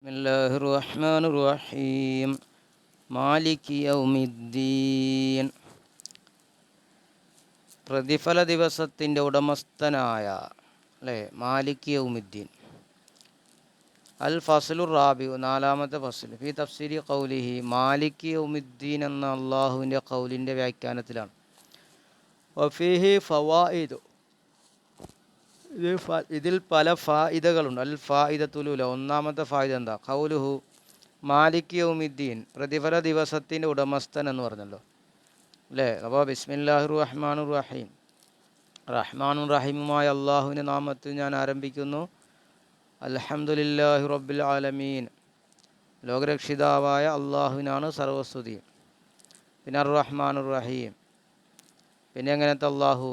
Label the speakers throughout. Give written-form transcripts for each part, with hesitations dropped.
Speaker 1: ബിസ്മില്ലാഹിർ റഹ്മാനിർ റഹീം. മാലികി യൗമിദ്ദീൻ. പ്രതിഫല ദിവസത്തിൻ്റെ ഉടമസ്ഥനായ അല്ലേ, മാലികി യൗമിദ്ദീൻ. അൽ ഫസ്ലുർ റാബിഉ, നാലാമത്തെ ഫസ്ൽ. ഫി തഫ്സീരി ഖൗലിഹി, മാലികി യൗമിദ്ദീൻ എന്ന അള്ളാഹുവിൻ്റെ ഖൗലിൻ്റെ വ്യാഖ്യാനത്തിലാണ്. വഫീഹി ഫവായിദു, ഇതിൽ പല ഫായിദകളുണ്ട്. അൽ ഫായിദത്തുലൂല, ഒന്നാമത്തെ ഫായിദ എന്താ? ഖൗലുഹു മാലിക് യൗമിദ്ദീൻ, പ്രതിഫല ദിവസത്തിൻ്റെ ഉടമസ്ഥൻ എന്ന് പറഞ്ഞല്ലോ അല്ലേ. അപ്പോൾ ബിസ്മില്ലാഹിർ റഹ്മാനിർ റഹീം, റഹ്മാനും റഹീമുമായ അള്ളാഹുവിൻ്റെ നാമത്തിൽ ഞാൻ ആരംഭിക്കുന്നു. അൽഹംദുലില്ലാഹി റബ്ബിൽ ആലമീൻ, ലോകരക്ഷിതാവായ അള്ളാഹുവിനാണ് സർവസ്തുതി. പിന്നെ അർ റഹ്മാനുർ റഹീം, പിന്നെ എങ്ങനത്തെ അള്ളാഹു?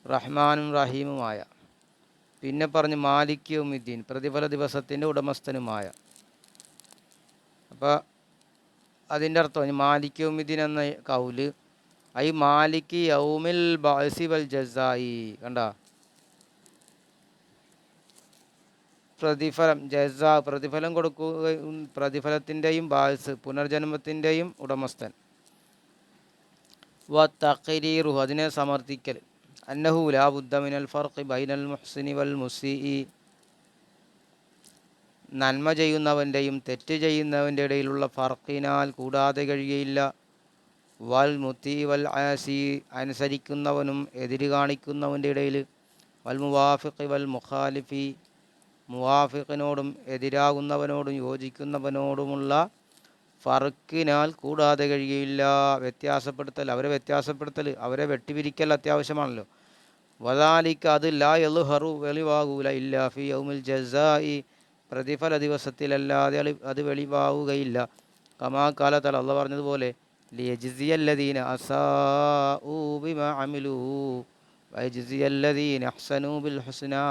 Speaker 1: റഹ്മാനും റഹീമുമായ. പിന്നെ പറഞ്ഞ് മാലിക് യൗമിദ്ദീൻ, പ്രതിഫല ദിവസത്തിൻ്റെ ഉടമസ്ഥനുമായ. അപ്പോൾ അതിൻ്റെ അർത്ഥം മാലിക് യൗമിദ്ദീൻ എന്ന കൗല് ഐ മാലിക് യൗമിൽ ബഅസി വൽ ജസായി. കണ്ട, പ്രതിഫലം, ജസാ പ്രതിഫലം കൊടുക്കുകയും പ്രതിഫലത്തിൻ്റെയും ബാസ് പുനർജന്മത്തിൻ്റെയും ഉടമസ്ഥൻ. വ തഖരീറു, അതിനെ സമർത്ഥിക്കൽ. അന്നഹു ലാ ബുദ്ദ മിനൽ ഫർഖി ബൈനൽ മുഹ്സിനി വൽ മുസീഇ, നന്മ ചെയ്യുന്നവൻ്റെയും തെറ്റ് ചെയ്യുന്നവൻ്റെ ഇടയിലുള്ള ഫർഖിനാൽ കൂടാതെ കഴിയുകയില്ല. വൽ മുത്തി വൽ ആസി, അനുസരിക്കുന്നവനും എതിര് കാണിക്കുന്നവൻ്റെ ഇടയിൽ. വൽ മുവാഫിഖി വൽ മുഖാലിഫി, മുവാഫിഖിനോടും എതിരാകുന്നവനോടും യോജിക്കുന്നവനോടുമുള്ള ഫർക്കിനാൽ കൂടാതെ കഴിയുകയില്ല. വ്യത്യാസപ്പെടുത്തൽ, അവരെ വെട്ടിപിരിക്കൽ അത്യാവശ്യമാണല്ലോ. വദാലിക, അത് ലാ യൽഹറു, വെളിവാകൂല, ഇല്ല ഫി യൗമിൽ ജസായി, പ്രതിഫല ദിവസത്തിലല്ലാതെ അത് വെളിവാവുകയില്ല. കമാ കാല തല, അള്ളാഹ് പറഞ്ഞതുപോലെ, ലിയജ്സിയല്ലദീന അസാഉ ബിമാ അമിലൂ വയജ്സിയല്ലദീന അഹ്സനൂ ബിൽ ഹുസ്നാ,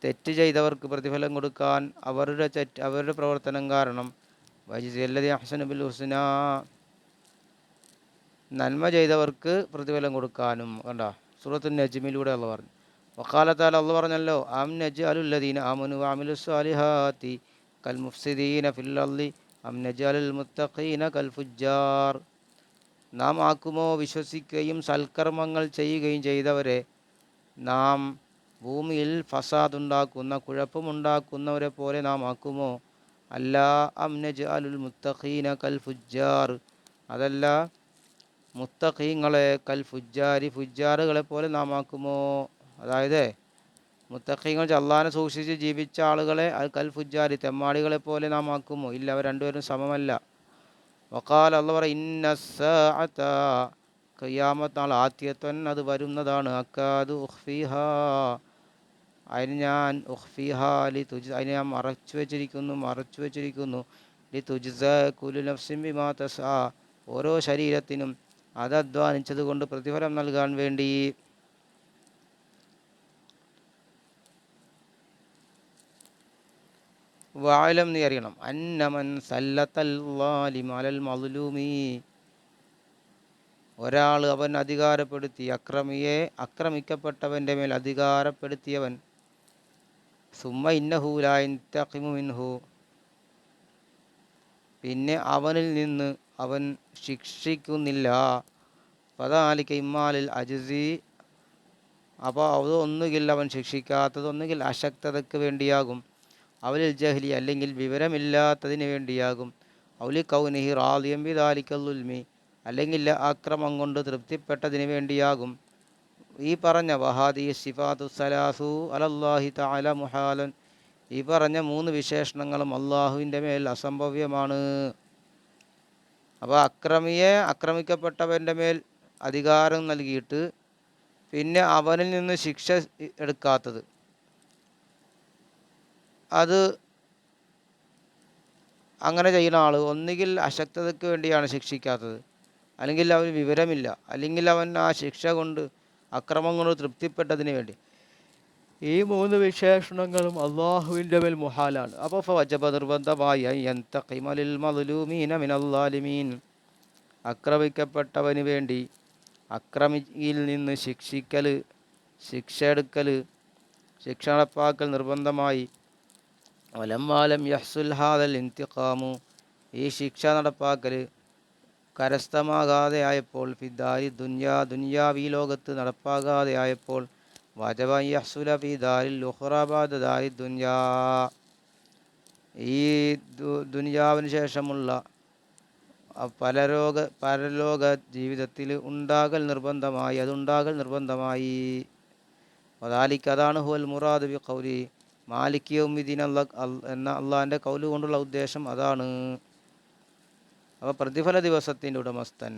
Speaker 1: തെറ്റ് ചെയ്തവർക്ക് പ്രതിഫലം കൊടുക്കാൻ അവരുടെ പ്രവർത്തനം കാരണം. വയജ്സിയല്ലദീന അഹ്സനൂ ബിൽ ഹുസ്നാ, നന്മ ചെയ്തവർക്ക് പ്രതിഫലം കൊടുക്കാനും. കണ്ട, സൂറത്തുൻ നജ്മിലൂടെ അള്ളാഹ് പറഞ്ഞു. വഖാല തആല, അള്ളാഹ് പറഞ്ഞല്ലോ, അം നജ്അലുല്ലദീന ആമനു വഅമിലുസ്സാലിഹാത്തി കൽ മുഫ്സിദീന ഫിൽ അർളി അം നജ്അലുൽ മുത്തഖീന കൽ ഫുജ്ജാർ, നാം ആക്കുമോ വിശ്വസിക്കുകയും സൽക്കർമ്മങ്ങൾ ചെയ്യുകയും ചെയ്തവരെ നാം ഭൂമിയിൽ ഫസാദുണ്ടാക്കുന്ന, കുഴപ്പമുണ്ടാക്കുന്നവരെ പോലെ നാം ആക്കുമോ? അല്ല, അം നജ്അലുൽ മുത്തഖീന കൽ ഫുജ്ജാർ, അതല്ല, മുത്തഖീങ്ങളെ കൽ ഫുജ്ജാരി, ഫുജ്ജാറുകളെ പോലെ നാം ആക്കുമോ? അതായത് മുത്തഖീങ്ങൾ അള്ളാഹിനെ സൂക്ഷിച്ച് ജീവിച്ച ആളുകളെ അത് കൽ ഫുജ്ജാരി, തെമ്മാടികളെ പോലെ നാം ആക്കുമോ? ഇല്ല, അവർ രണ്ടുപേരും സമമല്ല. വഖാൽ, അള്ളാഹ് പറ, ഇന്നസ്സാഅത, ഖിയാമത്ത് നാൾ, ആത്യത്വൻ, അത് വരുന്നതാണ്. അക്കാദു ഉഖ്ഫിഹാ, അതിന് ഞാൻ ഉഖ്ഫിഹാ ലി തുജ്, അതിനെ ഞാൻ മറച്ചു വെച്ചിരിക്കുന്നു ലി തുജ്സ കുല്ലു നഫ്സിൻ ബിമാ തസ്ആ, ഓരോ ശരീരത്തിനും അത് അധ്വാനിച്ചത് കൊണ്ട് പ്രതിഫലം നൽകാൻ വേണ്ടി. വഅലം, നീ അറിയണം, അന്നമൻ സല്ലത്തൽ ളാലിമ അലൽ മദ്ലൂമി, ഒരാൾ അവൻ അധികാരപ്പെടുത്തി, ആക്രമിക്കപ്പെട്ടവൻ്റെ മേൽ അധികാരപ്പെടുത്തിയവൻ. സുമ്മ ഇന്നഹു ലാ യൻതഖിമു മിൻഹു, പിന്നെ അവനിൽ നിന്ന് അവൻ ശിക്ഷിക്കുന്നില്ല. ഫദാലിക ഇമ്മാലിൽ അജ്സി, അപ്പോൾ അത് ഒന്നുകിൽ അവൻ ശിക്ഷിക്കാത്തത് ഒന്നുകിൽ അശക്തതയ്ക്ക് വേണ്ടിയാകും. അവലിൽ ജഹ്ലി, അല്ലെങ്കിൽ വിവരമില്ലാത്തതിന് വേണ്ടിയാകും. ഔലി കൗനിഹി റാദിയം ബിദാലിക്കൽ ദുൽമി, അല്ലെങ്കിൽ അക്രമം കൊണ്ട് തൃപ്തിപ്പെട്ടതിന് വേണ്ടിയാകും. ഈ പറഞ്ഞ വഹാദി സിഫാത്തു സലാസു അലല്ലാഹി തആല മുഹാലൻ, ഈ പറഞ്ഞ മൂന്ന് വിശേഷണങ്ങളും അള്ളാഹുവിൻ്റെ മേൽ അസംഭവ്യമാണ്. അപ്പോൾ ആക്രമിക്കപ്പെട്ടവൻ്റെ മേൽ അധികാരം നൽകിയിട്ട് പിന്നെ അവനിൽ നിന്ന് ശിക്ഷ എടുക്കാത്തത്, അത് അങ്ങനെ ചെയ്യുന്ന ആൾ ഒന്നുകിൽ അശക്തതയ്ക്ക് വേണ്ടിയാണ് ശിക്ഷിക്കാത്തത്, അല്ലെങ്കിൽ അവന് വിവരമില്ല, അല്ലെങ്കിൽ അവൻ ആ ശിക്ഷ കൊണ്ട്, അക്രമം കൊണ്ട് തൃപ്തിപ്പെട്ടതിന് വേണ്ടി. ഈ മൂന്ന് വിശേഷണങ്ങളും അള്ളാഹുവിൻ്റെ മേൽ മുഹാലാണ്. അപ്പോൾ ഫവജബ, നിർബന്ധമായി, യന്തഖിമലിൽ മദ്ലൂമീന മിനൽ ളാലിമീൻ, ആക്രമിക്കപ്പെട്ടവന് വേണ്ടി അക്രമിയിൽ നിന്ന് ശിക്ഷ എടുക്കൽ, ശിക്ഷ നടപ്പാക്കൽ നിർബന്ധമായി. വലമ്മാലം യഹ്സുൽ ഹാദൽ ഇന്തിഖാമു, ഈ ശിക്ഷ നടപ്പാക്കൽ കരസ്ഥമാകാതെ ആയപ്പോൾ, ഫിദാരി ദുന്യാവി ലോകത്ത് നടപ്പാകാതെ ആയപ്പോൾ, വജബ യഹ്സുല ഫിദാരിൽ ഉഖ്റ ബഅദ ദാരി ദുന്യാ, ഈ ദുനിയാവിന് ശേഷമുള്ള പരലോക ജീവിതത്തിൽ അതുണ്ടാകൽ നിർബന്ധമായി. വദാലിക, അതാണ് ഹുവൽ മുറാദ് ബി ഖൗലി മാലിക് യൗമിദ്ദീൻ എന്ന അള്ളാഹിൻ്റെ കൗല് കൊണ്ടുള്ള ഉദ്ദേശം അതാണ്. അപ്പോൾ പ്രതിഫല ദിവസത്തിൻ്റെ ഉടമസ്ഥൻ.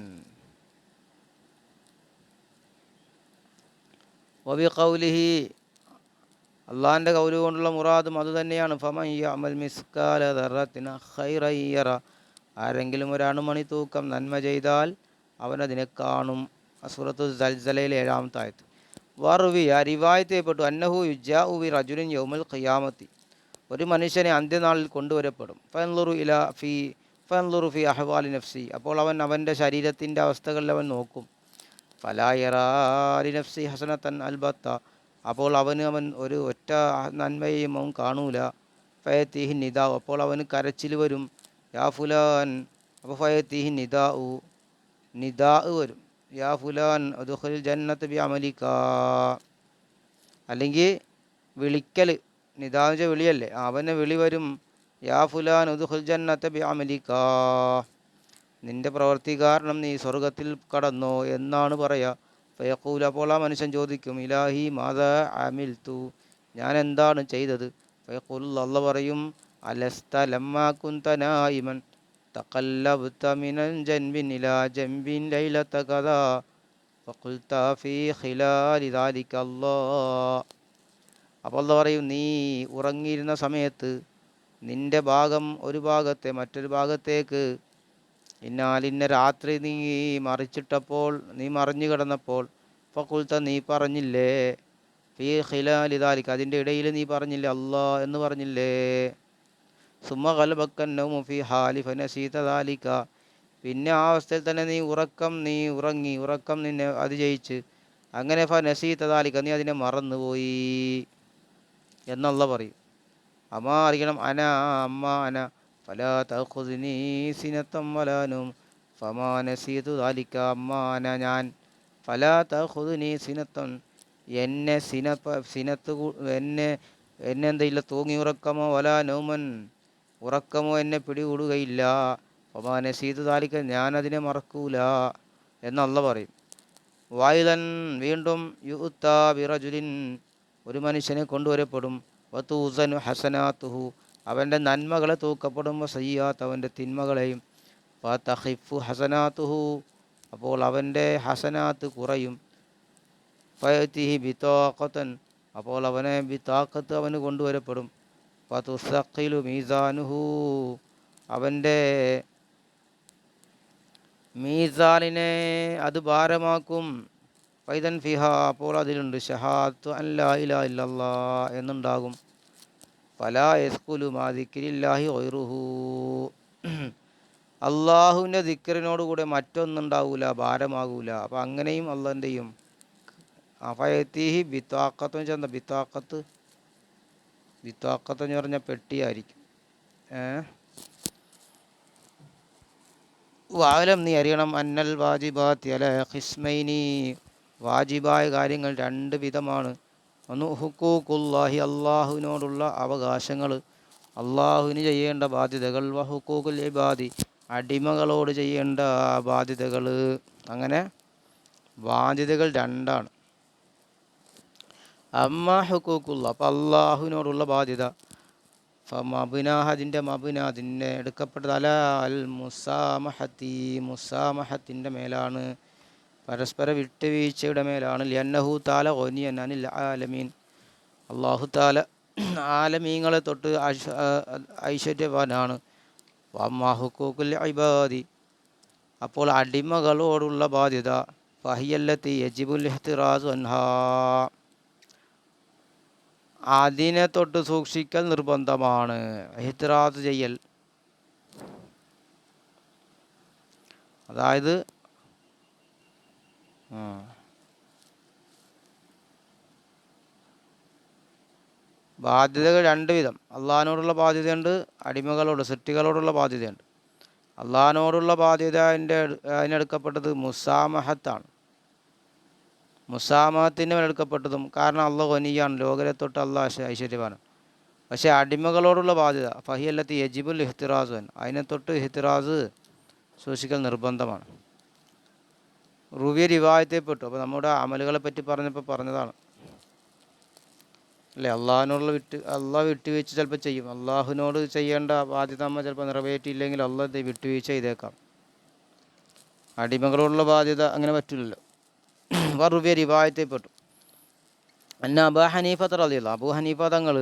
Speaker 1: വബി ഖൗലിഹി, അള്ളാഹിൻ്റെ കൗല് കൊണ്ടുള്ള മുറാദും അതുതന്നെയാണ്. ഫമൻ യഅമൽ മിസ്കാല ദർറത്തിൻ ഖൈറൻ യറ, ആരെങ്കിലും ഒരണുമണി തൂക്കം നന്മ ചെയ്താൽ അവനതിനെ കാണും. സൂറത്തു സൽസലയിലെ 7-ാമത്തെ ആയത്ത്. വറുവിയ, റിവായത്ത് ചെയ്യപ്പെട്ടു, അന്നഹു യുജാഉ ബി റജുലിൻ യൗമൽ ഖിയാമത്തി, ഒരു മനുഷ്യനെ അന്ത്യനാളിൽ കൊണ്ടുവരപ്പെടും. ഫൻളുറു ഫി അഹ്വാലി നഫ്സി, അപ്പോൾ അവൻ്റെ ശരീരത്തിൻ്റെ അവസ്ഥകളിൽ അവൻ നോക്കും. ഫലാ യറാ ലി നഫ്സി ഹസനത്തൻ അൽബത്ത, അപ്പോൾ അവൻ ഒരു ഒറ്റ നന്മയെയും അവൻ കാണൂല. ഫയത്തീഹി നിദാ, അപ്പോൾ അവന് കരച്ചിൽ വരും. യാ ഫുലാൻ, അപ്പോൾ ഫയത്തീഹി നിദാ വരും. യാ ഫുലാൻ ഉദ്ഖുൽ ജന്നത ബി അമലിക, അല്ലെങ്കിൽ വിളിക്കൽ, നിദാ എന്ന് വെച്ചാൽ വിളിയല്ലേ, അവനെ വിളി വരും. യാ ഫുലാൻ ഉദ്ഖുൽ ജന്നത ബി അമലിക, നിന്റെ പ്രവൃത്തി കാരണം നീ സ്വർഗത്തിൽ കടന്നോ എന്നാണ് പറയുക. ഫയഖൂൽ, അപ്പോൾ ആ മനുഷ്യൻ ചോദിക്കും, ഇലാഹി മാദാ അമിൽതു, ഞാൻ എന്താണ് ചെയ്തത്? ഫയഖൂൽ, അല്ലാഹ് പറയും, അലസ്ത ലമ്മാ കുന്ത നായിമൻ തഖല്ലബ്ത മിനൽ ജൻബിൻ ഇലാ ജൻബിൻ ലൈലത കദാ ഫഖുൽത ഫീ ഖിലാലി ദാലിക അല്ലാഹ്, അപ്പോൾ അല്ലാഹ് പറയും, നീ ഉറങ്ങിയിരുന്ന സമയത്ത് നിന്റെ ഭാഗം ഒരു ഭാഗത്തെ മറ്റൊരു ഭാഗത്തേക്ക് ഇന്ന രാത്രി നീ മറിച്ചിട്ടപ്പോൾ, നീ മറിഞ്ഞു കിടന്നപ്പോൾ, ഫഖുൽത, നീ പറഞ്ഞില്ലേ, ഫീ ഖിലാലി ദാലിക, അതിൻ്റെ ഇടയിൽ നീ പറഞ്ഞില്ലേ അല്ലാ എന്ന് പറഞ്ഞില്ലേ. സുമ്മ ഖലബക നൗമു ഫീ ഹാലി ഫനസീത ദാലിക, പിന്നെ ആ അവസ്ഥയിൽ തന്നെ നീ ഉറക്കം നിന്നെ അതിജയിച്ച്, അങ്ങനെ ഫനസീത ദാലിക, നീ അതിനെ മറന്നുപോയി എന്നല്ല പറയും. അമ്മാ അറിയണം, അന ഫലാ തഖുദ്നി സിനത്തം വലാ നൗം ഫമാ നസീതു ദാലിക, അമ്മാന, ഞാൻ, ഫലാ തഖുദ്നി സിനത്തൻ, എന്നെ എന്തെയില്ല തൂങ്ങി ഉറക്കമോ, വലാ നൗമൻ, ഉറക്കമോ എന്നെ പിടികൂടുകയില്ല. ഫമാ നസീതു ദാലിക, ഞാനതിനെ മറക്കൂല എന്നല്ല പറയും. വായുതൻ, വീണ്ടും, യുഅ്താ ബിറജുലിൻ, ഒരു മനുഷ്യനെ കൊണ്ടുവരപ്പെടും. വതൂസനു ഹസനാത്തുഹു, അവൻ്റെ നന്മകളെ തൂക്കപ്പെടും. വസയ്യാത്ത്, അവൻ്റെ തിന്മകളെയും. ഫതഖിഫു ഹസനാത്തുഹു, അപ്പോൾ അവൻ്റെ ഹസനാത്ത് കുറയും. ഫയതിഹി ബിതാഖത്തൻ, അപ്പോൾ ബിതാഖത്ത് അവന് കൊണ്ടുവരപ്പെടും. ഫതുസഖിലു മീസാനുഹു, അവൻ്റെ മീസാനിനെ അത് ഭാരമാക്കും. ഫൈദൻ ഫിഹ, അപ്പോൾ അതിലുണ്ട് ഷഹാദത്തു അൻ ലാ ഇലാഹ ഇല്ലല്ലാഹ് എന്നുണ്ടാകും. ഫലാ യസ്ഖുലു മാ ദിക്രില്ലാഹി ഗൈറുഹു, അള്ളാഹുവിൻ്റെ ദിക്റിനോടുകൂടെ മറ്റൊന്നുണ്ടാവൂല, ഭാരമാകൂല. അപ്പം അങ്ങനെയും അള്ളാഹിൻ്റെയും. ഫയതീഹി ബിത്താഖത്ത് എന്ന് വെച്ചാൽ ബിത്താഖത്ത് എന്ന് പറഞ്ഞാൽ പെട്ടിയായിരിക്കും. വാലം, നീ അറിയണം, അന്നൽ വാജിബാത്തി അല ഖിസ്മൈനി, വാജിബായ കാര്യങ്ങൾ 2 വിധമാണ്. ഒന്ന് ഹുക്കൂഖുല്ലാഹി, അള്ളാഹുവിനോടുള്ള അവകാശങ്ങൾ, അള്ളാഹുവിന് ചെയ്യേണ്ട ബാധ്യതകൾ. വ ഹുക്കൂഖുൽ ഇബാദി, അടിമകളോട് ചെയ്യേണ്ട ബാധ്യതകൾ. അങ്ങനെ ബാധ്യതകൾ 2ആണ്. അമ്മ ഹുക്കൂഖുല്ലാ, അപ്പം അള്ളാഹുവിനോടുള്ള ബാധ്യത. ഫമബ്നാഹ, അതിൻ്റെ എടുക്കപ്പെട്ടത് അല അൽ മുസാമഹത്തിൻ്റെ മേലാണ്, പരസ്പര വിട്ടുവീഴ്ചയുടെ മേലാണ്. ലിഅന്നഹു തആല ഗനിയൻ അനിൽ ആലമീൻ, അല്ലാഹു തആല ആലമീങ്ങളെ തൊട്ട് ഐശ്വര്യവാനാണ്. വഅമ്മാ ഹുഖൂഖുൽ ഇബാദി, അപ്പോൾ അടിമകളോടുള്ള ബാധ്യത. ഫഹിയല്ലത്തി യജിബുൽ ഇഹ്തിറാസു അൻഹാ, അതിനെ തൊട്ട് സൂക്ഷിക്കൽ നിർബന്ധമാണ്. ഇഹ്തിറാസ് ചെയ്യൽ, അതായത് ബാധ്യതകൾ രണ്ട് വിധം. അള്ളാഹിനോടുള്ള ബാധ്യതയുണ്ട്, അടിമകളോട് സൃഷ്ടികളോടുള്ള ബാധ്യതയുണ്ട്. അള്ളാഹിനോടുള്ള ബാധ്യത അതിനെടുക്കപ്പെട്ടത് മുസാമഹത്താണ്. മുസാമഹത്തിന് എടുക്കപ്പെട്ടതും കാരണം അള്ളാഹ് ഖനിയാണ്, ലോകരെ തൊട്ട് അള്ളാഹ് ഐശ്വര്യമാണ്. പക്ഷേ അടിമകളോടുള്ള ബാധ്യത ഫഹിയല്ലത്തി യജിബുൽ ഇഹ്തിറാസുൻ, അതിനെ തൊട്ട് ഇഹ്തിറാസ് സൂക്ഷിക്കൽ നിർബന്ധമാണ്. റുവിയ റിവായത്തെപ്പെട്ടു. അപ്പോൾ നമ്മുടെ അമലുകളെ പറ്റി പറഞ്ഞപ്പോൾ പറഞ്ഞതാണ് അല്ലേ, അള്ളാഹിനോടുള്ള അള്ളാഹ് വിട്ടുവീഴ്ച ചിലപ്പോൾ ചെയ്യും. അള്ളാഹുവിനോട് ചെയ്യേണ്ട ബാധ്യത നമ്മൾ ചിലപ്പോൾ നിറവേറ്റിയില്ലെങ്കിൽ അള്ളാഹ് വിട്ടുവീഴ്ച ചെയ്തേക്കാം. അടിമകളോടുള്ള ബാധ്യത അങ്ങനെ പറ്റില്ലല്ലോ. റുവിയ റിവായത്തെപ്പെട്ടു അന്ന അബൂ ഹനീഫ റളിയല്ലാഹു, അബൂ ഹനീഫ തങ്ങൾ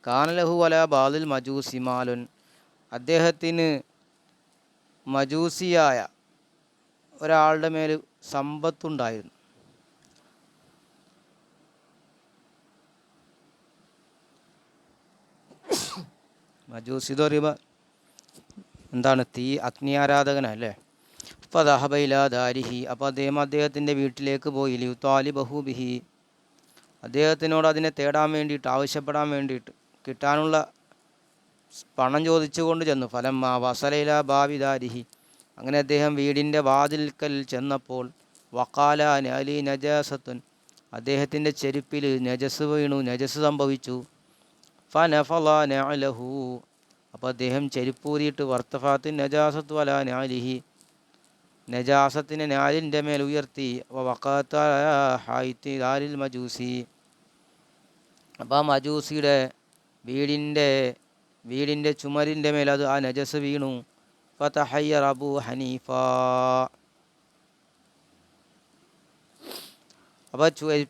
Speaker 1: കാനലഹു വല ബാദിൽ മജൂസി മാലുൻ, അദ്ദേഹത്തിന് മജൂസിയായ ഒരാളുടെ മേൽ സമ്പത്തുണ്ടായിരുന്നു. മജൂസി എന്ന് പറയുമ്പോൾ എന്താണ്, തീ അഗ്നി ആരാധകനല്ലേ. അപ്പോൾ ദഹബൈല ദാരിഹി, അപ്പോൾ അദ്ദേഹത്തിൻ്റെ വീട്ടിലേക്ക് പോയി. ലിയുതാലിബഹു ബിഹി, അദ്ദേഹത്തിനോട് അതിനെ തേടാൻ വേണ്ടിയിട്ട്, ആവശ്യപ്പെടാൻ വേണ്ടിയിട്ട്, കിട്ടാനുള്ള പണം ചോദിച്ചുകൊണ്ട് ചെന്നു. ഫലം വസലൈല ബാബി ദാരിഹി, അങ്ങനെ അദ്ദേഹം വീടിൻ്റെ വാതിൽക്കൽ ചെന്നപ്പോൾ വക്കാല അലി നജാസത്തുൻ, അദ്ദേഹത്തിൻ്റെ ചെരുപ്പിൽ നജസ് വീണു, നജസ് സംഭവിച്ചു. ഫനഫല നഅലഹു, അപ്പോൾ അദ്ദേഹം ചെരുപ്പൂരിയിട്ട് വർത്തഫാത്തിൻ നജാസത്ത് വല നഅലിഹി, നജാസത്തിനെ നാലിൻ്റെ മേൽ ഉയർത്തി. വഖഅത ഹൈത്തി ദാരിൽ മജൂസി, അപ്പോൾ ആ മജൂസിയുടെ വീടിൻ്റെ ചുമരിൻ്റെ മേൽ അത് ആ നജസ് വീണു. ഫതഹയ്യർ അബൂ ഹനീഫ, അപ്പോൾ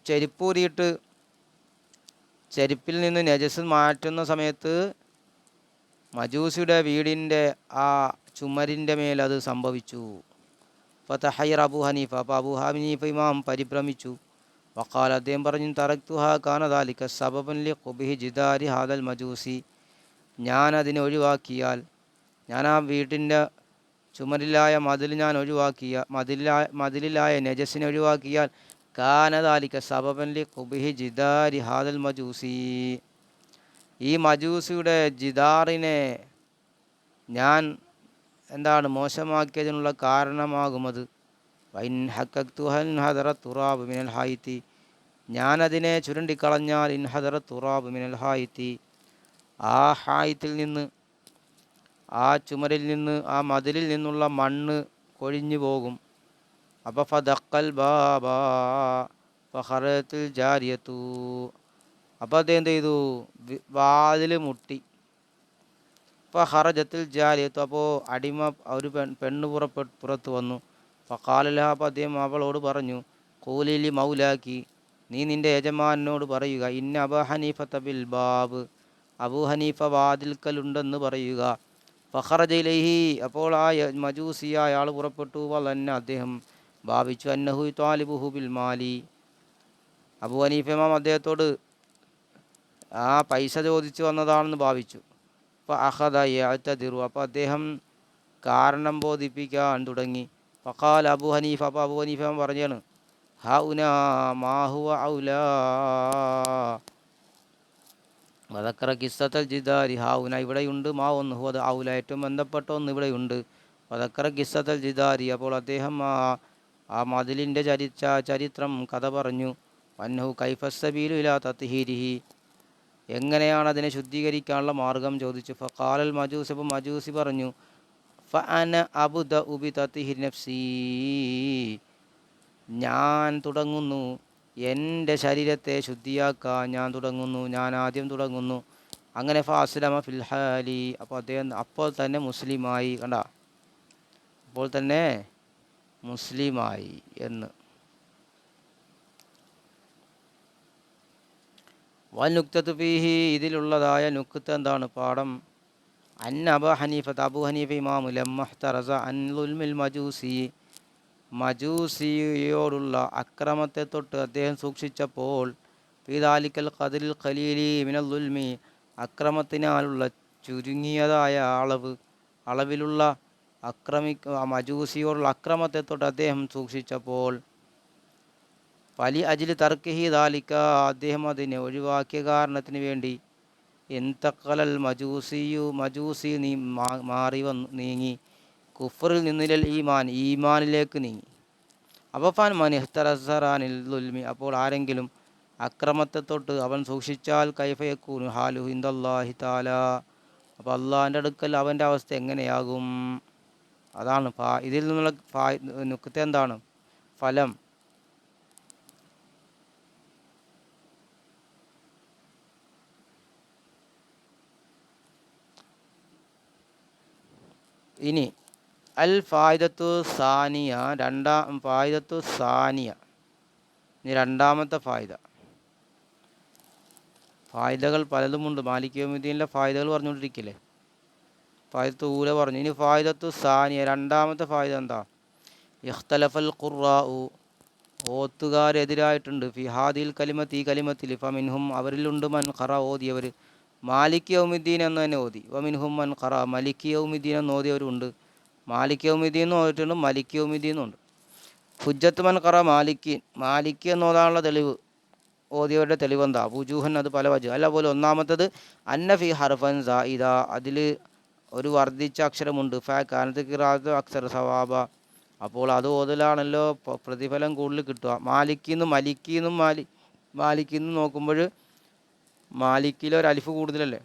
Speaker 1: ചെരുപ്പൂരിയിട്ട് ചെരുപ്പിൽ നിന്ന് നജസ് മാറ്റുന്ന സമയത്ത് മജൂസിയുടെ വീടിൻ്റെ ആ ചുമരിൻ്റെ മേൽ അത് സംഭവിച്ചു. ഫതഹയ്യർ അബൂ ഹനീഫ, അപ്പോൾ അബൂ ഹനീഫ ഇമാം പരിഭ്രമിച്ചു. വഖാൽ, അദ്ദേഹം പറഞ്ഞു, തറക്തുഹ കാന ദാലിക സബബൻ ലി ഖുബിഹി ജിദാരി ഹാദൽ മജൂസി, ഞാനതിനെ ഒഴിവാക്കിയാൽ, ഞാൻ ആ വീട്ടിൻ്റെ ചുമരിലായ മതിലിലായ നജസിനെ ഒഴിവാക്കിയാൽ കാന ദാലിക സബബൻ ലി ഖുബിഹി ജിദാരി ഹാദൽ മജൂസി, ഈ മജൂസിയുടെ ജിദാറിനെ ഞാൻ എന്താണ് മോശമാക്കിയതിനുള്ള കാരണമാകുമത്. വൈൻ ഹക്കക്തുഹൻ ഹദറ തുറാബ് മിനൽ ഹായിത്തി, ഞാനതിനെ ചുരുണ്ടിക്കളഞ്ഞാൽ ഇൻ ഹദറ തുറാബ് മിനൽ ഹായിത്തി, ആ ഹായിത്തിൽ നിന്ന്, ആ ചുമരിൽ നിന്ന്, ആ മതിലിൽ നിന്നുള്ള മണ്ണ് കൊഴിഞ്ഞു പോകും. അപ്പോൾ ഫദഖൽ ബാബാ ഫഖറത്തിൽ ജാരിയത്തു, അപ്പോൾ അദ്ദേഹം എന്ത് ചെയ്തു, വാതിൽ മുട്ടി. ഫഖറജത്തിൽ ജാരിയത്തു, അപ്പോൾ അടിമ ഒരു പെണ്ണ് പുറത്ത് വന്നു. ഫഖാലല, അപ്പോൾ അദ്ദേഹം അവളോട് പറഞ്ഞു, ഖൂലിലി മൗലാക്കി, നീ നിൻ്റെ യജമാനോട് പറയുക, ഇന്ന അബൂ ഹനീഫത ബിൽ ബാബ്, അബൂ ഹനീഫ വാതിൽക്കലുണ്ടെന്ന് പറയുക. ഫഖറജ ഇലൈഹി, അപ്പോൾ ആ മജൂസിയായ ആൾ പുറപ്പെട്ടു. വലന്ന, അദ്ദേഹം ഭാവിച്ചു, അന്നഹു ത്വാലിബുഹു ബിൽ മാലി, അബൂ ഹനീഫ ഇമാം അദ്ദേഹത്തോട് ആ പൈസ ചോദിച്ചു വന്നതാണെന്ന് ഭാവിച്ചു. അപ്പോൾ അഖദ യഅ്തദിറു, അപ്പോൾ അദ്ദേഹം കാരണം ബോധിപ്പിക്കാൻ തുടങ്ങി. ഫഖാൽ അബൂ ഹനീഫ, അപ്പോൾ അബൂ ഹനീഫ പറഞ്ഞാണ്, ഹൗനാ മാ ഹുവ ഔലാ വദക്കറ കിസ്സത്തൽ ജിദാരി, ഹൗന ഇവിടെയുണ്ട്, മാ ഒന്ന് ഹുവ ഔല ഏറ്റവും ബന്ധപ്പെട്ട ഒന്ന് ഇവിടെയുണ്ട്. വദക്കറ കിസ്സത്തൽ ജിദാരി, അപ്പോൾ അദ്ദേഹം ആ മതിലിൻ്റെ ചരിത്രം കഥ പറഞ്ഞു. വന്നഹു കൈഫസ്സബീലു ഇലാ തത്ഹീരിഹി, എങ്ങനെയാണ് അതിനെ ശുദ്ധീകരിക്കാനുള്ള മാർഗം ചോദിച്ചു. ഫഖാലൽ മജൂസ്, അപ്പോൾ മജൂസി പറഞ്ഞു, ഫഅന അബ്ദഉ ബി തത്ഹീരി നഫ്സി, ഞാൻ തുടങ്ങുന്നു, എൻ്റെ ശരീരത്തെ ശുദ്ധിയാക്കാൻ ഞാൻ തുടങ്ങുന്നു, ഞാൻ ആദ്യം തുടങ്ങുന്നു. അങ്ങനെ ഫാസ്ലമ ഫിൽ ഹാലി, അപ്പോൾ അദ്ദേഹം അപ്പോൾ തന്നെ മുസ്ലിമായി. കണ്ട, അപ്പോൾ തന്നെ മുസ്ലിമായി എന്ന്. വനുക്തത്തു ഫീഹി, ഇതിലുള്ളതായ നുക്ത എന്താണ്, പാഠം. അന്ന അബൂ ഹനീഫ, അബൂ ഹനീഫ ഇമാമു ലമ്മഹ്തറസ അൻ ളുൽമിൽ മജൂസി, മജൂസിയോടുള്ള അക്രമത്തെ തൊട്ട് അദ്ദേഹം സൂക്ഷിച്ചപ്പോൾ, ഫീദാലിക്കൽ ഖദറിൽ ഖലീലി മിനൽ ളുൽമി, അക്രമത്തിനാലുള്ള ചുരുങ്ങിയതായ അളവിലുള്ള മജൂസിയോടുള്ള അക്രമത്തെ തൊട്ട് അദ്ദേഹം സൂക്ഷിച്ചപ്പോൾ, ഫലി അജിൽ തർക്കിഹി ദാലിക്ക, അദ്ദേഹം അതിനെ ഒഴിവാക്കിയ കാരണത്തിന് വേണ്ടി, ഇൻതഖലൽ മജൂസിയു മജൂസി മാറി വന്നു നീങ്ങി കുഫറിൽ നിന്നിൽ ഈമാൻ ഈമാനിലേക്ക് നീങ്ങി. അപ്പോൾ ഫാൻ മനിഹ്തറസറാനിൽ ദുൽമി, അപ്പോൾ ആരെങ്കിലും അക്രമത്തെ തൊട്ട് അവൻ സൂക്ഷിച്ചാൽ കൈഫയക്കൂനു ഹാലു ഹിന്ദല്ലാഹി താല, അപ്പോൾ അള്ളാഹിൻ്റെ അടുക്കൽ അവൻ്റെ അവസ്ഥ എങ്ങനെയാകും? അതാണ് ഇതിൽ നിന്നുള്ള നുക്ത എന്താണ്? ഫലം. ഇനി അൽ ഫായിദത്തു സാനിയ, ഫായിദത്തു സാനിയ, ഇനി രണ്ടാമത്തെ ഫായിദ. ഫായിദകൾ പലതുമുണ്ട്. മാലിക് യൗമിദ്ദീനിലെ ഫായിദകൾ പറഞ്ഞുകൊണ്ടിരിക്കില്ലേ. ഫായിദത്തു ഊല പറഞ്ഞു. ഇനി ഫായിദത്തു സാനിയ, രണ്ടാമത്തെ ഫായിദ എന്താ? ഇഖ്തലഫൽ ഖുർറാഉ, ഓത്തുകാരെതിരായിട്ടുണ്ട്. ഫിഹാദിൽ കലിമത്ത്, ഈ കലിമത്തിൽ. ഫമിൻഹും, അവരിലുണ്ട്, മൻ ഖറ, ഓതിയവർ മാലിക് യൗമിദ്ദീൻ എന്ന് തന്നെ ഓതി. വമിൻഹും മൻ ഖറ, മലിക് യൗമിദ്ദീൻ എന്ന് ഓതിയവരുണ്ട്. മാലിക് യൗമിദ്ദീൻ എന്ന് ഓതിയിട്ടുണ്ട്, മലിക് യൗമിദ്ദീൻ എന്നുണ്ട്. ഹുജ്ജത്ത് മൻ ഖറ മാലിക്കീൻ, മാലിക് എന്ന് ഓതാനുള്ള തെളിവ്, ഓതിയവരുടെ തെളിവെന്താ? വുജൂഹൻ, അത് പല വജു. അല്ല പോലെ ഒന്നാമത്തത് അന്ന ഫി ഹർഫൻ സായിദ, അതിൽ ഒരു വർദ്ധിച്ച അക്ഷരമുണ്ട്. ഫ കാനത്ത് ഖിറാഅത്ത് അക്സർ സവാബ, അപ്പോൾ അത് ഓതലാണല്ലോ പ്രതിഫലം കൂടുതൽ കിട്ടുക. മാലിക്കിന്നും മലിക്കിന്നും മാലിക്കിന്നും നോക്കുമ്പോൾ മാലിക്കിൽ ഒരു അലിഫ് കൂടുതലല്ലേ,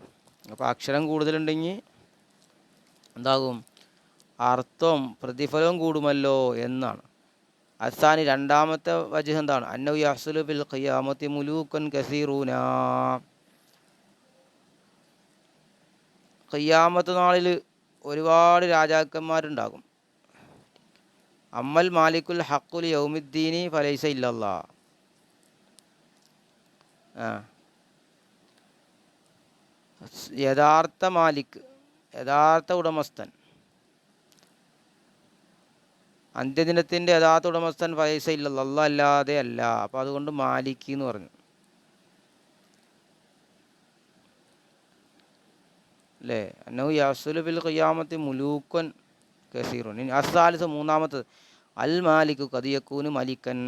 Speaker 1: അപ്പോൾ അക്ഷരം കൂടുതലുണ്ടെങ്കിൽ എന്താകും? അർത്ഥം പ്രതിഫലവും കൂടുമല്ലോ എന്നാണ്. അസാനി, രണ്ടാമത്തെ വജ്ഹ് എന്താണ്? അന്നൗ യഹ്സുലു ബിൽ ഖിയാമത്തി മുലൂക്കൻ കസീറൂന, ഖിയാമത്ത് നാളിൽ ഒരുപാട് രാജാക്കന്മാരുണ്ടാകും. അമ്മൽ മാലിക്കുൽ ഹഖുൽ യൗമിദ്ദീനി ഫലൈസ ഇല്ലല്ലാ, യഥാർത്ഥ മാലിക്, യഥാർത്ഥ ഉടമസ്ഥൻ, അന്ത്യദിനത്തിൻ്റെ യഥാർത്ഥ ഉടമസ്ഥൻ ഫലൈസ ഇല്ലല്ലാ, അല്ലാഹ് അല്ലാതെ അല്ല. അപ്പോൾ അതുകൊണ്ട് മാലിക് എന്ന് പറഞ്ഞു അല്ലേ. അന്നഹു യഹ്സുലു ബിൽ ഖിയാമത്തി മുലൂക്കൻ കസീറുൻ. ഇനി അസ്സാലിസ്, മൂന്നാമത്തത് അൽ മാലിക് കദിയക്കൂന് മലിക്കൻ,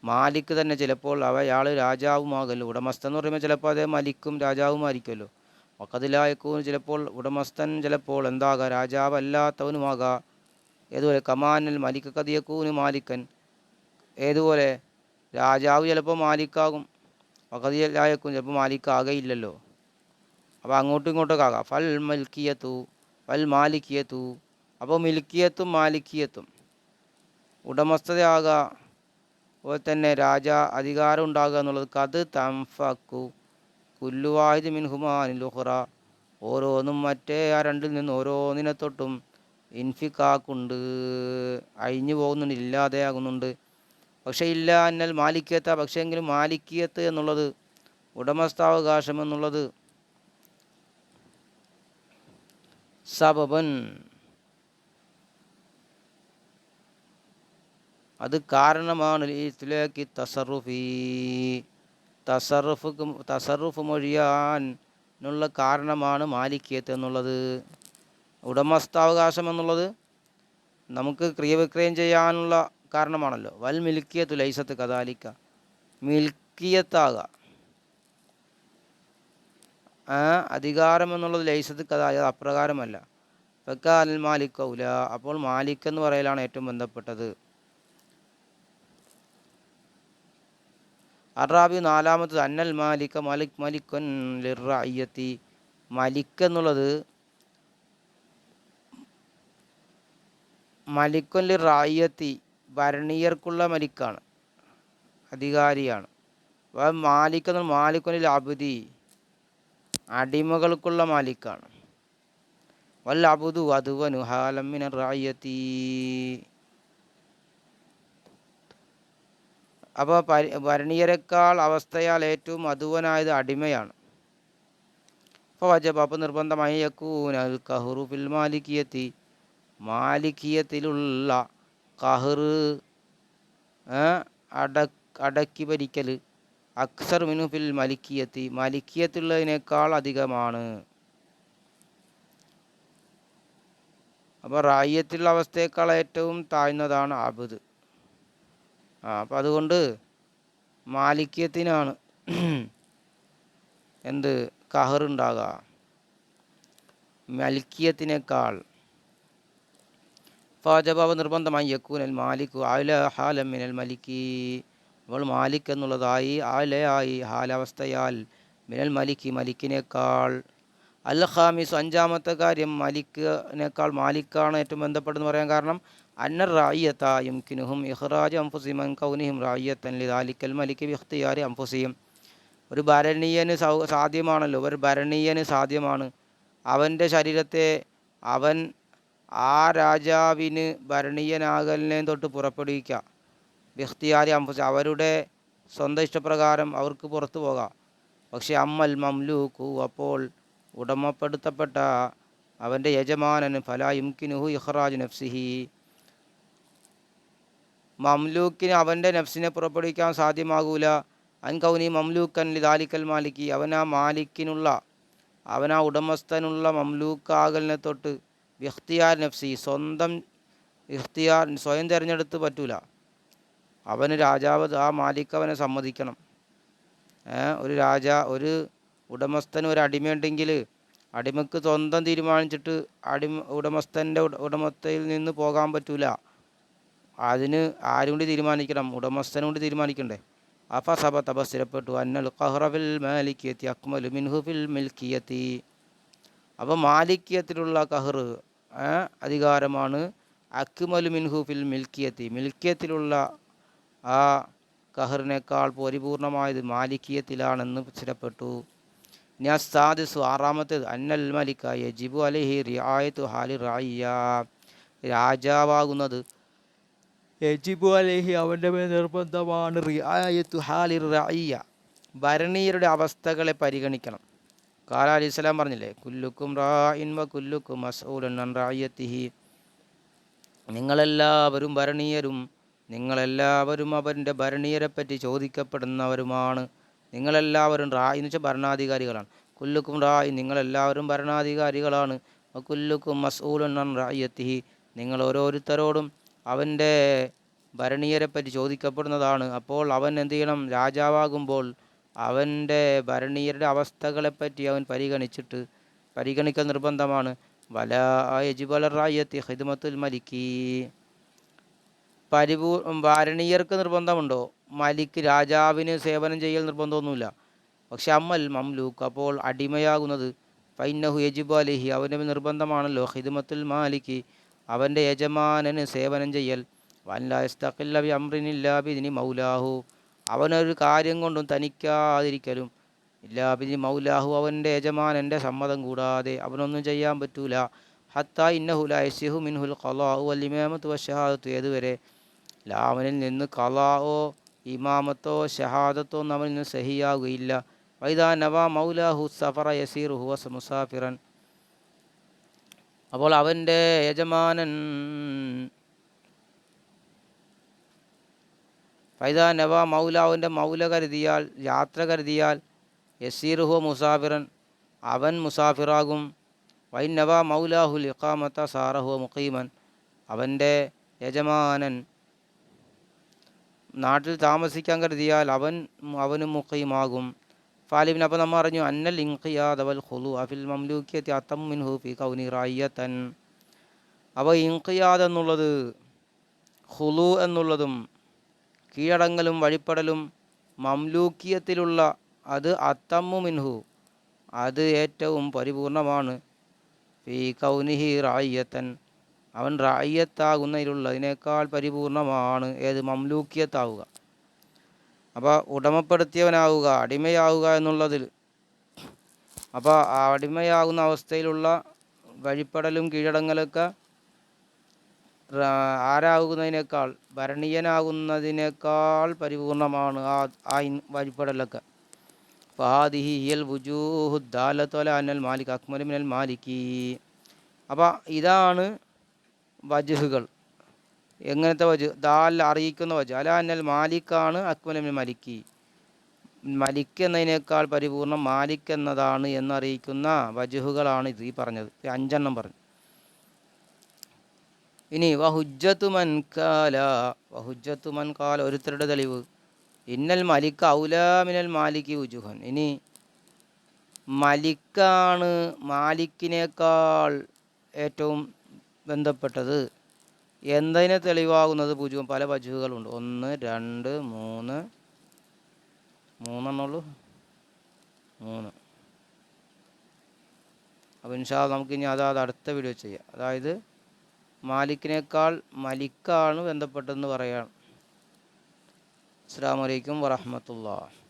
Speaker 1: മാലിക് തന്നെ ചിലപ്പോൾ അയാൾ രാജാവുമാകല്ലോ. ഉടമസ്ഥൻ എന്ന് പറയുമ്പോൾ ചിലപ്പോൾ അതേ മലിക്കും രാജാവുമായിരിക്കുമല്ലോ. വക്കതിലായക്കൂന്, ചിലപ്പോൾ ഉടമസ്ഥൻ ചിലപ്പോൾ എന്താകാം? രാജാവല്ലാത്തവനുമാകാം. ഏതുപോലെ കമാനൽ മലിക് കദിയക്കൂന് മാലിക്കൻ, ഏതുപോലെ രാജാവ് ചിലപ്പോൾ മാലിക്കാകും, വക്കതിലായക്കൂൻ ചിലപ്പോൾ മാലിക്കാകയില്ലല്ലോ. അപ്പോൾ അങ്ങോട്ടും ഇങ്ങോട്ടൊക്കെ ആകാം. ഫൽ മൽക്കിയത്തു ഫൽ മാലിക്കിയത്തു, അപ്പോൾ മിൽക്കിയത്തും മാലിക്കിയത്തും ഉടമസ്ഥതയാകുക, അതുപോലെ തന്നെ അധികാരം ഉണ്ടാകുക എന്നുള്ളത്. കത് തംഫക്കു കുല്ലുവാഹിദ് മിൻഹുമാനിൽ ഉഖ്റ, ഓരോന്നും മറ്റേ ആ രണ്ടിൽ നിന്ന് ഓരോന്നിനെ തൊട്ടും ഇൻഫിക്കാക്കുണ്ട്, അഴിഞ്ഞു പോകുന്നുണ്ട്, ഇല്ലാതെയാകുന്നുണ്ട്. പക്ഷേ ഇല്ല അന്നൽ മാലിക്കിയത്ത, പക്ഷേ എങ്കിലും മാലിക്കിയത്ത് എന്നുള്ളത്, ഉടമസ്ഥാവകാശം എന്നുള്ളത് സബബൻ, അത് കാരണമാണ്. ഇത്ലാഖി തസറുഫി, തസറുഫ് മൊഴിയാനുള്ള കാരണമാണ് മാലിക്കിയത്ത് എന്നുള്ളത്. ഉടമസ്ഥാവകാശം എന്നുള്ളത് നമുക്ക് ക്രിയവിക്രയം ചെയ്യാനുള്ള കാരണമാണല്ലോ. വൽ മിൽക്കിയത്തു ലൈസത്ത് കദാലിക്ക, മിൽക്കിയത്താകുക, അധികാരം എന്നുള്ളത് ലൈസത്ത് കഥ, അപ്രകാരമല്ല. ഫക്കാൽ മാലിക് ഔല, അപ്പോൾ മാലിക് എന്ന് പറയലാണ് ഏറ്റവും ബന്ധപ്പെട്ടത്. അറാബി, നാലാമത്തത് അന്നൽ മാലിക മലിക്കുൻ ലിർറഅയ്യത്തി, മലിക് എന്നുള്ളത് മലിക്കുൻ ലിർറഅയ്യത്തി, ഭരണീയർക്കുള്ള മലിക്കാണ്, അധികാരിയാണ്. മാലിക് എന്നാൽ മാലിക്കുൻ ലിൽ അബ്ദി, അടിമകൾക്കുള്ള മാലിക്കാണ്. വൽ അബ്ദു അദ്വനു ഹാലം മിനർ റഅയ്യത്തി, അപ്പോൾ ഭരണീയരെക്കാൾ അവസ്ഥയാൽ ഏറ്റവും അദ്വനായത് അടിമയാണ്. അപ്പോൾ വജബ, അപ്പോൾ നിർബന്ധമായി യകൂനൽ ഖഹ്റു ഫിൽ മാലിക്കിയത്തി, മാലിക്കിയത്തിലുള്ള ഖഹ്ർ, അടക്കി ഭരിക്കൽ, അക്സർ മിനു ഫിൽ മലിക്കിയത്തി, മലിക്കിയത്തുള്ളതിനേക്കാൾ അധികമാണ്. അപ്പോൾ റായിയത്തുള്ള അവസ്ഥയേക്കാൾ ഏറ്റവും താഴ്ന്നതാണ് അബ്ദ്. അപ്പം അതുകൊണ്ട് മാലിക്കിയത്തിനാണ് എന്ത് കഹറുണ്ടാകുക. മൽക്കിയത്തിനേക്കാൾ ഫാജബാബ് നിർബന്ധമായി യക്കൂനൽ മാലിക്കു ആല ഹാലം മിനൽ മലിക്കി. അപ്പോൾ മാലിക് എന്നുള്ളതായി ആലയായി ഹാലവസ്ഥയാൽ മിനൽ മലിക്കി മലിക്കിനേക്കാൾ. അൽ ഖാമിസ് അഞ്ചാമത്തെ കാര്യം മലിക്കിനേക്കാൾ മാലിക്കാണ് ഏറ്റവും ബന്ധപ്പെട്ടെന്ന് പറയാൻ കാരണം അന്നർ റായിയത്ത യുംകിനുഹും ഇഖ്റാജ് അംഫുസിമൻ കൗനിഹിം റായിയത്തൻ ലിദാലിക്കൽ മലിക്കി ബിഖ്തിയാരി അംഫുസിയും. ഒരു ഭരണീയന് സാധ്യമാണല്ലോ, ഒരു ഭരണീയന് സാധ്യമാണ് അവൻ്റെ ശരീരത്തെ അവൻ ആ രാജാവിന് ഭരണീയനാകലിനെ തൊട്ട് പുറപ്പെടുവിക്കുക. ബിഖ്തിയാരി അംഫുസി അവരുടെ സ്വന്തം ഇഷ്ടപ്രകാരം അവർക്ക് പുറത്തു പോകാം. പക്ഷേ അമ്മൽ മംലൂക്കു അപ്പോൾ ഉടമപ്പെടുത്തപ്പെട്ട അവൻ്റെ യജമാനന് ഫലാ യുംകിനുഹു ഇഖ്റാജ് നഫ്സിഹി മംലൂക്കിന് അവൻ്റെ നഫ്സിനെ പുറപ്പെടുവിക്കാൻ സാധ്യമാകൂല. അൻ കൗനി മംലൂക്കൻ ലിദാലിക്കൽ മാലിക്കി അവനാ മാലിക്കിനുള്ള അവനാ ഉടമസ്ഥനുള്ള മംലൂക്കാകലിനെ തൊട്ട് ഇഖ്തിയാർ നഫ്സി സ്വന്തം ഇഖ്തിയാർ സ്വയം തിരഞ്ഞെടുത്ത് പറ്റൂല. അവന് രാജാവ് ആ മാലിക് അവനെ സമ്മതിക്കണം. ഒരു ഉടമസ്ഥന് ഒരു അടിമയുണ്ടെങ്കിൽ അടിമക്ക് സ്വന്തം തീരുമാനിച്ചിട്ട് ഉടമസ്ഥൻ്റെ ഉടമസ്ഥയിൽ നിന്ന് പോകാൻ പറ്റൂല. അതിന് ആരും കൂടി തീരുമാനിക്കണം, ഉടമസ്ഥനും കൂടി തീരുമാനിക്കണ്ടേ. അഫസബ തബ സ്ഥിരപ്പെട്ടു അന്നൽ ഖഹ്റ ഫിൽ മാലിക്കിയത്തി അക്മലു മിൻഹു ഫിൽ മിൽക്കിയത്തി. അപ്പോൾ മാലിക്കിയത്തിലുള്ള കഹർ അധികാരമാണ് അക്മലു മിൻഹു ഫിൽ മിൽക്കിയത്തി മിൽക്കിയത്തിലുള്ള ആ കഹറിനേക്കാൾ പരിപൂർണമായത് മാലിക്കിയത്തിലാണെന്ന് സ്ഥിരപ്പെട്ടു. ഇനി അസ്സാദിസു ആറാമത്തേത് അന്നൽ മലിക യജിബു അലൈഹി റിആയത്തു ഹാലി റായിയ രാജാവാകുന്നത് യജിബു അലൈഹി അവൻ്റെ മേൽ നിർബന്ധമാണ് റിആയത്തു ഹാലി റായിയ ഭരണീയരുടെ അവസ്ഥകളെ പരിഗണിക്കണം. കാല അലൈഹി സ്വലാം പറഞ്ഞില്ലേ കുല്ലുക്കും റാഇൻ വ കുല്ലുക്കും മസ്ഊലുൻ അൻ റായിയത്തിഹി നിങ്ങളെല്ലാവരും ഭരണീയരും നിങ്ങളെല്ലാവരും അവൻ്റെ ഭരണീയരെപ്പറ്റി ചോദിക്കപ്പെടുന്നവരുമാണ്. നിങ്ങളെല്ലാവരും റായി എന്ന് വെച്ചാൽ ഭരണാധികാരികളാണ്. കുല്ലുക്കും റായി നിങ്ങളെല്ലാവരും ഭരണാധികാരികളാണ്. കുല്ലുക്കും മസ്ഊലുൻ അൻ റായിയത്തിഹി നിങ്ങൾ ഓരോരുത്തരോടും അവൻ്റെ ഭരണീയരെപ്പറ്റി ചോദിക്കപ്പെടുന്നതാണ്. അപ്പോൾ അവൻ എന്ത് ചെയ്യണം? രാജാവാകുമ്പോൾ അവൻ്റെ ഭരണീയരുടെ അവസ്ഥകളെപ്പറ്റി അവൻ പരിഗണിക്കൽ നിർബന്ധമാണ്. വലാ യജിബു അല റായിയത്തി ഖിദ്മത്തുൽ മലിക്കി ഭരണീയർക്ക് നിർബന്ധമുണ്ടോ? മലിക്ക് രാജാവിന് സേവനം ചെയ്യൽ നിർബന്ധമൊന്നുമില്ല. പക്ഷെ അമ്മൽ മംലൂക്ക് അപ്പോൾ അടിമയാകുന്നത് ഫൈന്നഹു യജിബു അലൈഹി അവൻ്റെ നിർബന്ധമാണല്ലോ ഖിദ്മത്തുൽ മാലിക്കി അവൻ്റെ യജമാനന് സേവനം ചെയ്യൽ. വല്ലാ യസ്തഖില്ല ബി അംറിനില്ലാ ബിഇദ്നി മൗലാഹു അവനൊരു കാര്യം കൊണ്ടും തനിക്കാതിരിക്കലും ഇല്ലാ ബിഇദ്നി മൗലാഹു അവൻ്റെ യജമാനൻ്റെ സമ്മതം കൂടാതെ അവനൊന്നും ചെയ്യാൻ പറ്റൂല. ഹത്താ ഇന്നഹു ലാ യസിഹു മിൻഹുൽ ഖളാഉ വൽ ഇമാമത്തു വശഹാദത്തു ഏതുവരെ അവനിൽ നിന്ന് ഖളാഓ ഇമാമത്തോ ഷഹാദത്തോ ഒന്നും അവനിൽ നിന്ന് സഹിയാകുകയില്ല. വൈദാ നവാ മൗലാഹു സഫറ യസീറു ഹുവ മുസാഫിറൻ അപ്പോൾ അവൻ്റെ യജമാനൻ ഫൈദാ നവ മൗലാവിൻ്റെ മൗല കരുതിയാൽ യാത്ര കരുതിയാൽ യസീറു ഹുവ മുസാഫിറൻ അവൻ മുസാഫിറാകും. വൈൻ നവ മൗലാഹുൽ ഇഖാമത്ത സാറ ഹുവ മുഖീമൻ അവൻ്റെ യജമാനൻ നാട്ടിൽ താമസിക്കാൻ കരുതിയാൽ അവനും മുഖീമാകും. ഫാലിബിൻ അപ്പോൾ നമ്മൾ അറിഞ്ഞു അന്നൽ ഇൻഖിയാദ് വൽ ഖുലു അഫിൽ മംലൂക്കിയത്തി അത്തം മിൻഹു ഫി കൗനി റായിയത്തൻ. അപ്പോൾ ഇൻഖിയാദ് എന്നുള്ളത് ഖുലു എന്നുള്ളതും കീഴടങ്ങലും വഴിപ്പെടലും മംലൂക്കിയത്തിലുള്ള അത് അത്തമ്മു മിൻഹു അത് ഏറ്റവും പരിപൂർണമാണ്. ഫി കൗനിഹി റായിയത്തൻ അവൻ റായിയത്താകുന്നതിലുള്ളതിനേക്കാൾ പരിപൂർണമാണ് ഏത് മംലൂക്കിയത്താവുക. അപ്പോൾ ഉടമപ്പെടുത്തിയവനാവുക അടിമയാവുക എന്നുള്ളതിൽ അപ്പോൾ ആ അടിമയാകുന്ന അവസ്ഥയിലുള്ള വഴിപ്പെടലും കീഴടങ്ങലൊക്കെ ആരാകുന്നതിനേക്കാൾ ഭരണീയനാകുന്നതിനേക്കാൾ പരിപൂർണമാണ് ആ വഴിപ്പെടലൊക്കെ. ഫഹാദിഹി ഹിയൽ വുജൂഹു ദാലത്തു അലാ അന്നൽ മാലിക് അക്മലു മിനൽ മാലിക്കി. അപ്പോൾ ഇതാണ് വജ്ഹുകൾ. എങ്ങനത്തെ വജ്? ദാൽ അറിയിക്കുന്ന വജ് അലാ അന്നൽ മാലിക്കാണ് അക്മലു മിനൽ മലിക്കി മലിക്ക് എന്നതിനേക്കാൾ പരിപൂർണം മാലിക് എന്നതാണ് എന്നറിയിക്കുന്ന വജ്ഹുകളാണ് ഇത് ഈ പറഞ്ഞത്. 5 പറഞ്ഞു. ഇനി വഹുജ്ജത്തു മൻ കാല ഒരുത്തരുടെ തെളിവ് ഇന്നൽ മലിക്ക് ഔലാ മിനൽ മാലിക്കി വുജുഹൻ. ഇനി മലിക്കാണ് മാലിക്കിനേക്കാൾ ഏറ്റവും ബന്ധപ്പെട്ടത് എന്നതിനെ തെളിവാകുന്നത് പൂജ്യം പല വജുകളുണ്ട്. 1 2 3 മൂന്നെണ്ണുള്ളൂ 3. അപ്പോൾ ഇൻഷാ അല്ലാഹ് നമുക്കിനി അത് അടുത്ത വീഡിയോ ചെയ്യാം. അതായത് മാലിക്കിനേക്കാൾ മലിക്കാണ് ബന്ധപ്പെട്ടതെന്ന് പറയാം. അസ്സലാമു അലൈക്കും വറഹ്മത്തുള്ളാഹി.